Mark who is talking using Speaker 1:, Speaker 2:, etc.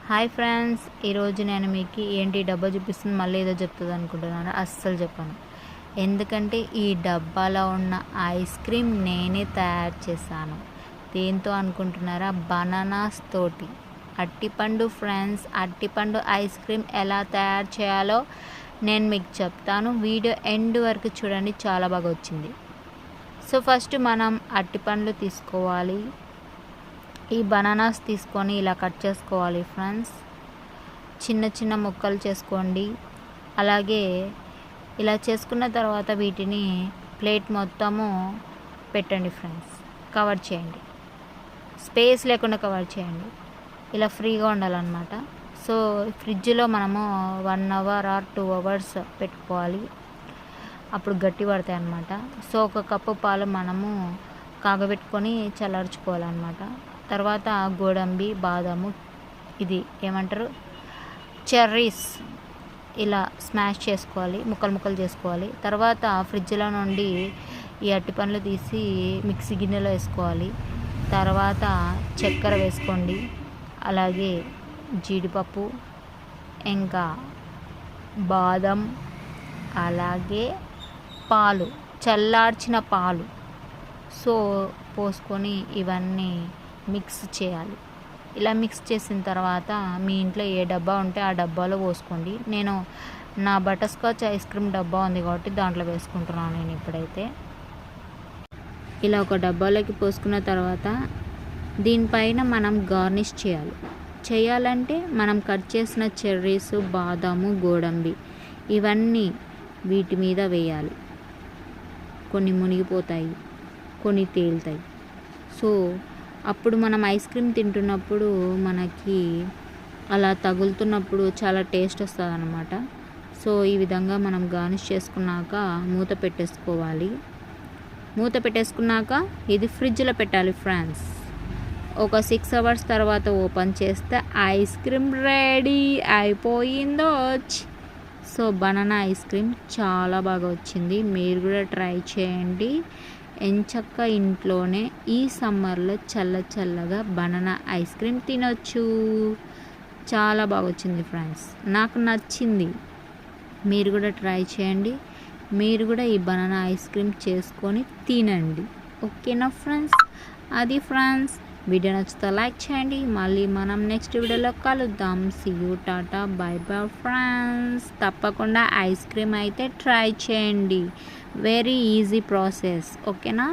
Speaker 1: Hi friends, ఈరోజు నేను మీకు ఏంటి డబ్బా చూపిస్తుంది మళ్ళీ ఏదో చెప్తుంది అనుకుంటున్నాను. అస్సలు చెప్పాను. ఎందుకంటే ఈ డబ్బాలో ఉన్న ఐస్ క్రీమ్ నేనే తయారు చేశాను. దేంతో అనుకుంటున్నారా? బనానాస్ తోటి. అట్టిపండు ఫ్రెండ్స్, అట్టిపండు ఐస్ క్రీమ్ ఎలా తయారు చేయాలో నేను మీకు చెప్తాను. వీడియో ఎండ్ వరకు చూడండి, చాలా బాగా వచ్చింది. సో ఫస్ట్ మనం అట్టిపండ్లు తీసుకోవాలి. ఈ బనానాస్ తీసుకొని ఇలా కట్ చేసుకోవాలి ఫ్రెండ్స్. చిన్న చిన్న ముక్కలు చేసుకోండి. అలాగే ఇలా చేసుకున్న తర్వాత వీటిని ప్లేట్ మొత్తము పెట్టండి ఫ్రెండ్స్. కవర్ చేయండి, స్పేస్ లేకుండా కవర్ చేయండి. ఇలా ఫ్రీగా ఉండాలన్నమాట. సో ఫ్రిడ్జ్లో మనము 1 అవర్ ఆర్ 2 అవర్స్ పెట్టుకోవాలి, అప్పుడు గట్టి పడతాయి అన్నమాట. సో 1 కప్పు పాలు మనము కాగబెట్టుకొని చల్లార్చుకోవాలన్నమాట. తర్వాత గోడంబి, బాదాము, ఇది ఏమంటారు, చెర్రీస్ ఇలా స్మాష్ చేసుకోవాలి, ముక్కలు చేసుకోవాలి. తర్వాత ఫ్రిడ్జ్లో నుండి ఈ అట్టిపండ్లు తీసి మిక్సీ గిన్నెలో వేసుకోవాలి. తర్వాత చక్కెర వేసుకోండి, అలాగే జీడిపప్పు, ఇంకా బాదం, అలాగే పాలు, చల్లార్చిన పాలు సో పోసుకొని ఇవన్నీ మిక్స్ చేయాలి. ఇలా మిక్స్ చేసిన తర్వాత మీ ఇంట్లో ఏ డబ్బా ఉంటే ఆ డబ్బాలో పోసుకోండి. నేను నా బటర్ స్కాచ్ ఐస్ క్రీమ్ డబ్బా ఉంది కాబట్టి దాంట్లో వేసుకుంటున్నాను నేను ఇప్పుడైతే. ఇలా ఒక డబ్బాలోకి పోసుకున్న తర్వాత దీనిపైన మనం గార్నిష్ చేయాలంటే మనం కట్ చేసిన చెర్రీస్, బాదాము, గోడంబి ఇవన్నీ వీటి మీద వేయాలి. కొన్ని మునిగిపోతాయి, కొన్ని తేలుతాయి. సో అప్పుడు మనం ఐస్ క్రీమ్ తింటున్నప్పుడు మనకి అలా తగులుతున్నప్పుడు చాలా టేస్ట్ వస్తుంది అన్నమాట. సో ఈ విధంగా మనం గార్నిష్ చేసుకున్నాక మూత పెట్టేసుకోవాలి. మూత పెట్టేసుకున్నాక ఇది ఫ్రిడ్జ్లో పెట్టాలి ఫ్రెండ్స్. ఒక 6 అవర్స్ తర్వాత ఓపెన్ చేస్తే ఐస్ క్రీమ్ రెడీ అయిపోయిందో. సో బనానా ఐస్ క్రీమ్ చాలా బాగా వచ్చింది. మీరు కూడా ట్రై చేయండి. ఎంచక్క ఇంట్లోనే ఈ సమ్మర్లో చల్లగా బనానా ఐస్ క్రీమ్ తినొచ్చు. చాలా బాగా వచ్చింది ఫ్రెండ్స్, నాకు నచ్చింది. మీరు కూడా ట్రై చేయండి. మీరు కూడా ఈ బనానా ఐస్ క్రీమ్ చేసుకొని తినండి. ఓకేనా ఫ్రెండ్స్? అది ఫ్రెండ్స్, వీడియో నచ్చితే లైక్ చేయండి. మళ్ళీ మనం నెక్స్ట్ వీడియోలో కలుద్దాం. See you, tata, bye bye friends. తప్పకుండా ఐస్ క్రీమ్ అయితే ట్రై చేయండి. Very easy process. ఓకేనా?